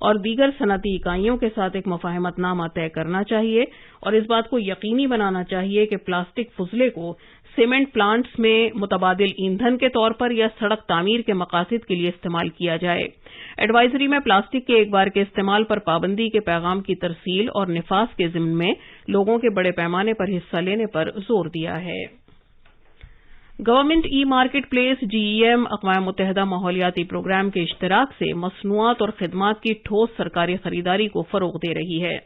اور دیگر صنعتی اکائیوں کے ساتھ ایک مفاہمت نامہ طے کرنا چاہیے اور اس بات کو یقینی بنانا چاہیے کہ پلاسٹک فضلے کو سیمنٹ پلانٹس میں متبادل ایندھن کے طور پر یا سڑک تعمیر کے مقاصد کے لیے استعمال کیا جائے۔ ایڈوائزری میں پلاسٹک کے ایک بار کے استعمال پر پابندی کے پیغام کی ترسیل اور نفاذ کے ضمن میں لوگوں کے بڑے پیمانے پر حصہ لینے پر زور دیا ہے۔ گورنمنٹ ای مارکیٹ پلیس GEM اقوام متحدہ ماحولیاتی پروگرام کے اشتراک سے مصنوعات اور خدمات کی ٹھوس سرکاری خریداری کو فروغ دے رہی ہے۔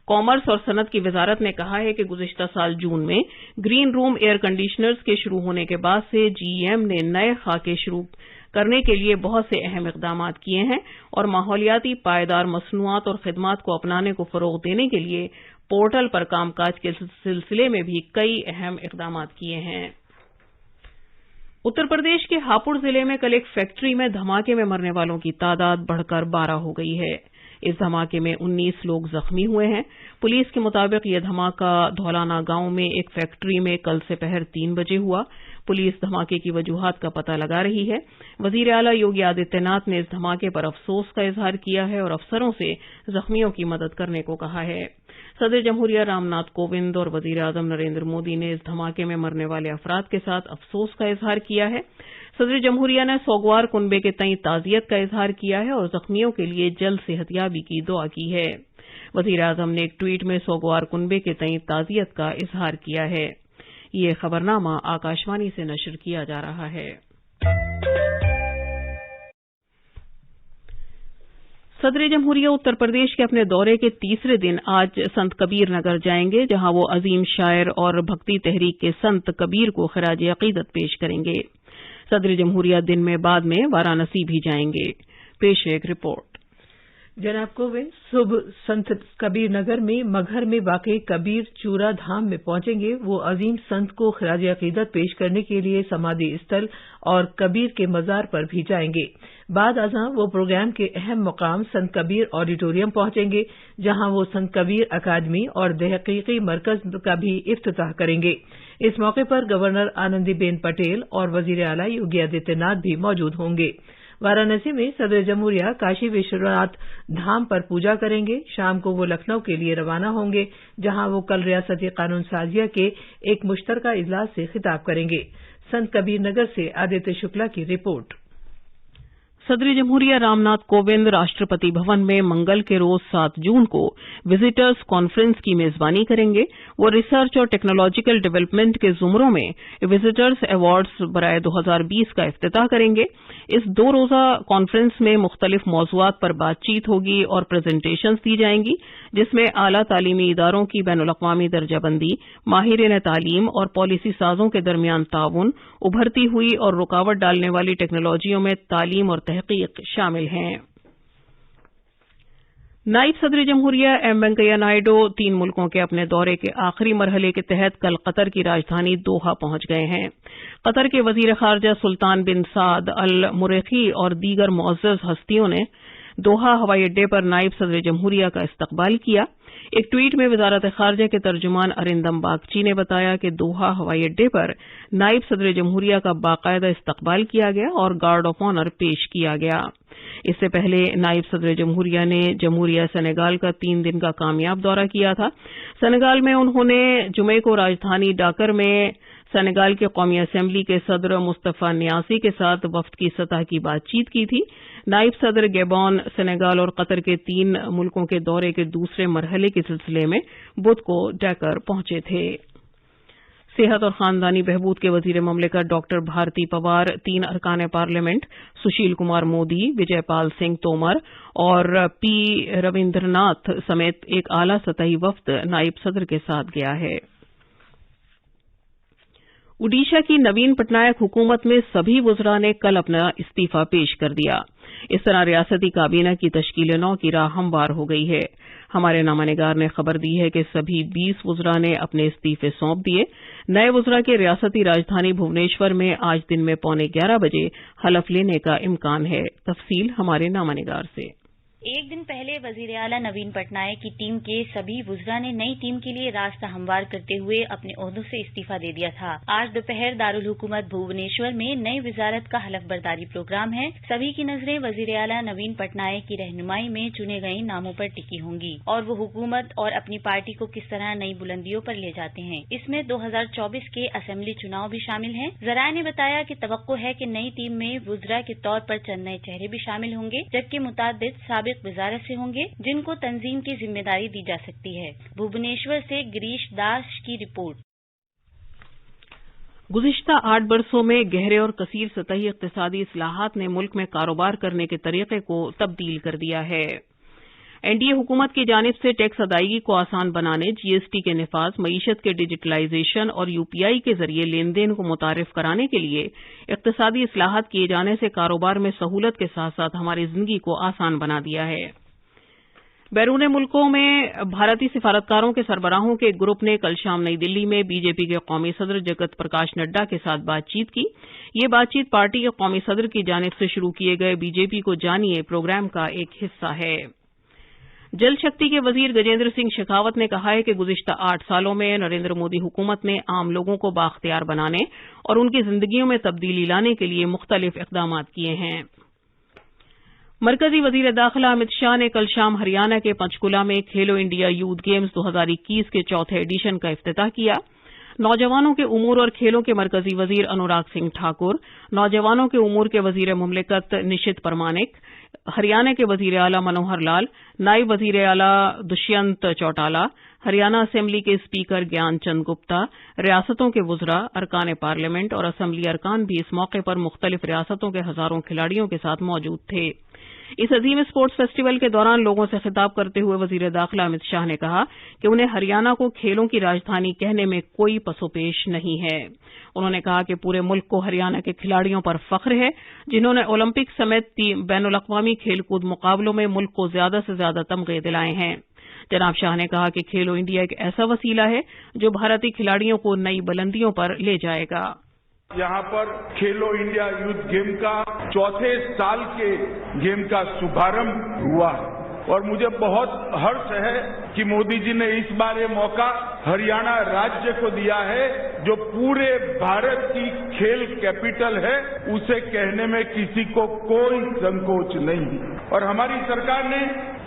کامرس اور صنعت کی وزارت نے کہا ہے کہ گزشتہ سال جون میں گرین روم ایئر کنڈیشنرز کے شروع ہونے کے بعد سے GEM نے نئے خاکے شروع کرنے کے لیے بہت سے اہم اقدامات کیے ہیں اور ماحولیاتی پائیدار مصنوعات اور خدمات کو اپنانے کو فروغ دینے کے لیے پورٹل پر کام کاج کے سلسلے میں بھی کئی اہم اقدامات کیے ہیں۔ اتر پردیش کے ہاپوڑ ضلع میں کل ایک فیکٹری میں دھماکے میں مرنے والوں کی تعداد بڑھ کر 12 ہو گئی ہے۔ اس دھماکے میں 19 لوگ زخمی ہوئے ہیں۔ پولیس کے مطابق یہ دھماکہ دھولانا گاؤں میں ایک فیکٹری میں کل سپہر 3 بجے ہوا۔ پولیس دھماکے کی وجوہات کا پتہ لگا رہی ہے۔ وزیر اعلیٰ یوگی آدتیہ ناتھ نے اس دھماکے پر افسوس کا اظہار کیا ہے اور افسروں سے زخمیوں کی مدد کرنے کو کہا ہے۔ صدر جمہوریہ رام ناتھ کووند اور وزیر اعظم نریندر مودی نے اس دھماکے میں مرنے والے افراد کے ساتھ افسوس کا اظہار کیا ہے۔ صدر جمہوریہ نے سوگوار کنبے کے تئیں تعزیت کا اظہار کیا ہے اور زخمیوں کے لیے جلد صحت یابی کی دعا کی ہے۔ وزیر اعظم نے ایک ٹویٹ میں سوگوار کنبے کے تئیں تعزیت کا اظہار کیا ہے۔ یہ خبرنامہ آکاشوانی سے نشر کیا جا رہا ہے۔ صدر جمہوریہ اتر پردیش کے اپنے دورے کے تیسرے دن آج سنت کبیر نگر جائیں گے، جہاں وہ عظیم شاعر اور بھکتی تحریک کے سنت کبیر کو خراج عقیدت پیش کریں گے۔ صدر جمہوریہ دن میں بعد میں وارانسی بھی جائیں گے۔ پیش ایک رپورٹ۔ جناب کووند صبح سنت کبیر نگر میں مگہر میں واقع کبیر چورا دھام میں پہنچیں گے۔ وہ عظیم سنت کو خراج عقیدت پیش کرنے کے لیے سمادھی استھل اور کبیر کے مزار پر بھی جائیں گے۔ بعد ازاں وہ پروگرام کے اہم مقام سنت کبیر آڈیٹوریم پہنچیں گے، جہاں وہ سنت کبیر اکادمی اور تحقیقی مرکز کا بھی افتتاح کریں گے۔ اس موقع پر گورنر آنندی بین پٹیل اور وزیر اعلیٰ یوگی آدتیہ ناتھ بھی موجود ہوں گے۔ وارانسی میں صدر جمہوریہ کاشی وشوناتھ دھام پر پوجا کریں گے۔ شام کو وہ لکھنؤ کے لیے روانہ ہوں گے، جہاں وہ کل ریاستی قانون سازیہ کے ایک مشترکہ اجلاس سے خطاب کریں گے۔ سنت کبیر نگر سے آدتیہ شکلا کی رپورٹ۔ صدر جمہوریہ رام ناتھ کووند راشٹرپتی بھون میں منگل کے روز 7 جون کو وزٹرز کانفرنس کی میزبانی کریں گے۔ وہ ریسرچ اور ٹیکنالوجیکل ڈیولپمنٹ کے زمروں میں وزٹرز ایوارڈز برائے 2020 کا افتتاح کریں گے۔ اس 2 روزہ کانفرنس میں مختلف موضوعات پر بات چیت ہوگی اور پریزنٹیشنز دی جائیں گی، جس میں اعلیٰ تعلیمی اداروں کی بین الاقوامی درجہ بندی، ماہرین تعلیم اور پالیسی سازوں کے درمیان تعاون، ابھرتی ہوئی اور رکاوٹ ڈالنے والی ٹیکنالوجیوں میں تعلیم اور تحقیق شامل ہیں۔ نائب صدر جمہوریہ ایم وینکیا نائیڈو 3 ملکوں کے اپنے دورے کے آخری مرحلے کے تحت کل قطر کی راجدھانی دوحہ پہنچ گئے ہیں۔ قطر کے وزیر خارجہ سلطان بن سعد المریخی اور دیگر معزز ہستیوں نے دوحہ ہوائی اڈے پر نائب صدر جمہوریہ کا استقبال کیا۔ ایک ٹویٹ میں وزارت خارجہ کے ترجمان ارندم باگچی نے بتایا کہ دوحہ ہوائی اڈے پر نائب صدر جمہوریہ کا باقاعدہ استقبال کیا گیا اور گارڈ آف آنر پیش کیا گیا۔ اس سے پہلے نائب صدر جمہوریہ نے جمہوریہ سینیگال کا 3 دن کا کامیاب دورہ کیا تھا۔ سینیگال میں انہوں نے جمعے کو راجدھانی ڈاکر میں سینیگال کے قومی اسمبلی کے صدر مصطفی نیاسی کے ساتھ وفد کی سطح کی بات چیت کی تھی۔ نائب صدر گیبون، سینیگال اور قطر کے 3 ملکوں کے دورے کے دوسرے مرحلے کے سلسلے میں بدھ کو ڈاکر پہنچے تھے۔ صحت اور خاندانی بہبود کے وزیر مملکت ڈاکٹر بھارتی پوار، 3 ارکان پارلیمنٹ سشیل کمار مودی، وجے پال سنگھ تومر اور پی رویندر ناتھ سمیت ایک اعلیٰ سطحی وفد نائب صدر کے ساتھ گیا ہے۔ اڈیشہ کی نوین پٹنائک حکومت میں سبھی وزراء نے کل اپنا استعفی پیش کر دیا۔ اس طرح ریاستی کابینہ کی تشکیل نو کی راہ ہموار ہو گئی ہے۔ ہمارے نامہ نگار نے خبر دی ہے کہ سبھی 20 وزراء نے اپنے استعفے سونپ دیے۔ نئے وزراء کے ریاستی راجدھانی بھونیشور میں آج دن میں 11:15 بجے حلف لینے کا امکان ہے۔ تفصیل ہمارے نامہ نگار سے۔ ایک دن پہلے وزیر اعلیٰ نوین پٹنائک کی ٹیم کے سبھی وزراء نے نئی ٹیم کے لیے راستہ ہموار کرتے ہوئے اپنے عہدوں سے استعفیٰ دے دیا تھا۔ آج دوپہر دارالحکومت بھوونیشور میں نئی وزارت کا حلف برداری پروگرام ہے۔ سبھی کی نظریں وزیر اعلیٰ نوین پٹنائک کی رہنمائی میں چنے گئے ناموں پر ٹکی ہوں گی اور وہ حکومت اور اپنی پارٹی کو کس طرح نئی بلندیوں پر لے جاتے ہیں۔ اس میں 2024 کے اسمبلی چناؤ بھی شامل ہیں۔ ذرائع نے بتایا کہ توقع ہے کہ نئی ٹیم میں وزراء کے طور پر چند نئے چہرے بھی شامل ہوں گے، جبکہ متعدد سابق وزارت سے ہوں گے جن کو تنظیم کی ذمہ داری دی جا سکتی ہے۔ بھوونیشور سے گریش داس کی رپورٹ۔ گزشتہ 8 برسوں میں گہرے اور کثیر سطحی اقتصادی اصلاحات نے ملک میں کاروبار کرنے کے طریقے کو تبدیل کر دیا ہے۔ این ڈی اے حکومت کی جانب سے ٹیکس ادائیگی کو آسان بنانے، جی ایس ٹی کے نفاذ، معیشت کے ڈیجیٹلائزیشن اور یو پی آئی کے ذریعے لین دین کو متعارف کرانے کے لیے اقتصادی اصلاحات کیے جانے سے کاروبار میں سہولت کے ساتھ ساتھ ہماری زندگی کو آسان بنا دیا ہے۔ بیرون ملکوں میں بھارتی سفارتکاروں کے سربراہوں کے ایک گروپ نے کل شام نئی دلی میں بی جے پی کے قومی صدر جگت پرکاش نڈا کے ساتھ بات چیت کی۔ یہ بات چیت پارٹی کے قومی صدر کی جانب سے شروع کیے گئے بی جے پی کو جانیے پروگرام کا ایک حصہ ہے۔ جل شکتی کے وزیر گجیندر سنگھ شیخاوت نے کہا ہے کہ گزشتہ 8 سالوں میں نریندر مودی حکومت نے عام لوگوں کو بااختیار بنانے اور ان کی زندگیوں میں تبدیلی لانے کے لیے مختلف اقدامات کیے ہیں۔ مرکزی وزیر داخلہ امت شاہ نے کل شام ہریانہ کے پنچکولہ میں کھیلو انڈیا یوتھ گیمز 2021 کے چوتھے ایڈیشن کا افتتاح کیا۔ نوجوانوں کے امور اور کھیلوں کے مرکزی وزیر انوراگ سنگھ ٹھاکر، نوجوانوں کے امور کے وزیر مملکت نشت پرمانک، ہریانہ کے وزیر اعلیٰ منوہر لال، نائب وزیر اعلیٰ دشینت چوٹالہ، ہریانہ اسمبلی کے اسپیکر گیان چند گپتا، ریاستوں کے وزراء، ارکان پارلیمنٹ اور اسمبلی ارکان بھی اس موقع پر مختلف ریاستوں کے ہزاروں کھلاڑیوں کے ساتھ موجود تھے۔ اس عظیم اسپورٹس فیسٹیول کے دوران لوگوں سے خطاب کرتے ہوئے وزیر داخلہ امت شاہ نے کہا کہ انہیں ہریانہ کو کھیلوں کی راجدھانی کہنے میں کوئی پس و پیش نہیں ہے۔ انہوں نے کہا کہ پورے ملک کو ہریانہ کے کھلاڑیوں پر فخر ہے جنہوں نے اولمپک سمیت بین الاقوامی کھیل کود مقابلوں میں ملک کو زیادہ سے زیادہ تمغے دلائے ہیں۔ جناب شاہ نے کہا کہ کھیلو انڈیا ایک ایسا وسیلہ ہے جو بھارتی کھلاڑیوں کو نئی بلندیوں پر لے جائے گا۔ یہاں پر کھیلو انڈیا یوتھ گیم کا چوتھے سال کے گیم کا شبھارمبھ ہوا ہے اور مجھے بہت ہرش ہے کہ مودی جی نے اس بار یہ موقع ہریانہ راجیہ کو دیا ہے جو پورے بھارت کی کھیل کیپٹل ہے، اسے کہنے میں کسی کو کوئی سنکوچ نہیں۔ اور ہماری سرکار نے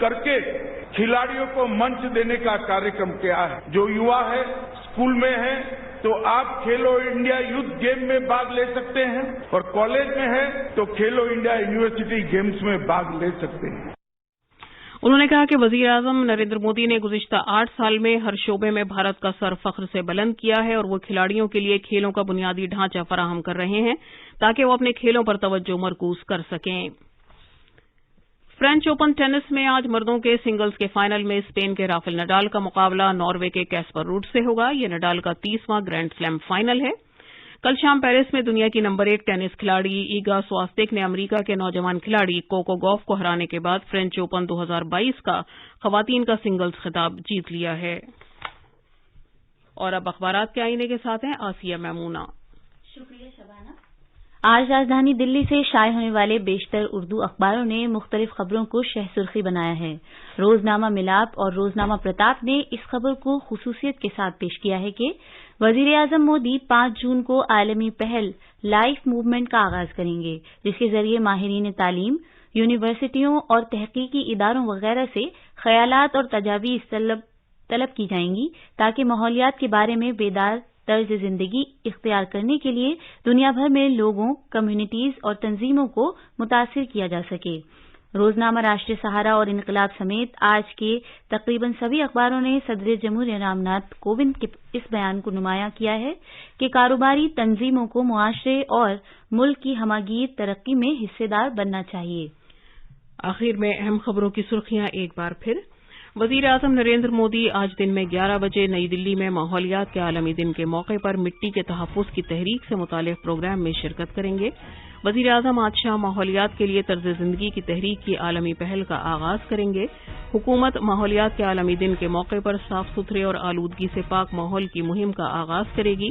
کر کے کھلاڑیوں کو منچ دینے کا کاریہ کیا ہے۔ جو یوا ہے اسکول میں ہے تو آپ کھیلو انڈیا یوتھ گیم میں بھاگ لے سکتے ہیں اور کالج میں ہے تو کھیلو انڈیا یونیورسٹی گیمز میں بھاگ لے سکتے ہیں۔ انہوں نے کہا کہ وزیر اعظم نریندر مودی نے گزشتہ 8 سال میں ہر شعبے میں بھارت کا سر فخر سے بلند کیا ہے اور وہ کھلاڑیوں کے لیے کھیلوں کا بنیادی ڈھانچہ فراہم کر رہے ہیں تاکہ وہ اپنے کھیلوں پر توجہ مرکوز کر سکیں۔ فرینچ اوپن ٹینس میں آج مردوں کے سنگلز کے فائنل میں اسپین کے رافیل نڈال کا مقابلہ ناروے کے کیسپر روڈ سے ہوگا۔ یہ نڈال کا 30واں گرینڈ سلیم فائنل ہے۔ کل شام پیرس میں دنیا کی نمبر 1 ٹینس کھلاڑی ایگا سواستیک نے امریکہ کے نوجوان کھلاڑی کوکو گوف کو ہرانے کے بعد فرینچ اوپن 2022 کا خواتین کا سنگلز خطاب جیت لیا ہے۔ اور اب اخبارات کے آئینے کے ساتھ ہیں آسیہ میمونہ۔ شکریہ شبانہ۔ آج راجدھانی دلی سے شائع ہونے والے بیشتر اردو اخباروں نے مختلف خبروں کو شہ سرخی بنایا ہے۔ روزنامہ ملاپ اور روزنامہ پرتاپ نے اس خبر کو خصوصیت کے ساتھ پیش کیا ہے کہ وزیر اعظم مودی 5 جون کو عالمی پہل لائف موومنٹ کا آغاز کریں گے، جس کے ذریعے ماہرین تعلیم، یونیورسٹیوں اور تحقیقی اداروں وغیرہ سے خیالات اور تجاویز طلب کی جائیں گی تاکہ ماحولیات کے بارے میں بیدار طرز زندگی اختیار کرنے کے لیے دنیا بھر میں لوگوں، کمیونٹیز اور تنظیموں کو متاثر کیا جا سکے۔ روزنامہ راشٹریہ سہارا اور انقلاب سمیت آج کے تقریباً سبھی اخباروں نے صدر جمہوریہ رام ناتھ کووند کے اس بیان کو نمایاں کیا ہے کہ کاروباری تنظیموں کو معاشرے اور ملک کی ہماگیر ترقی میں حصے دار بننا چاہیے۔ آخر میں اہم خبروں کی سرخیاں ایک بار پھر۔ وزیر اعظم نریندر مودی آج دن میں 11 بجے نئی دلی میں ماحولیات کے عالمی دن کے موقع پر مٹی کے تحفظ کی تحریک سے متعلق پروگرام میں شرکت کریں گے۔ وزیر اعظم آج شام ماحولیات کے لیے طرز زندگی کی تحریک کی عالمی پہل کا آغاز کریں گے۔ حکومت ماحولیات کے عالمی دن کے موقع پر صاف ستھرے اور آلودگی سے پاک ماحول کی مہم کا آغاز کرے گی۔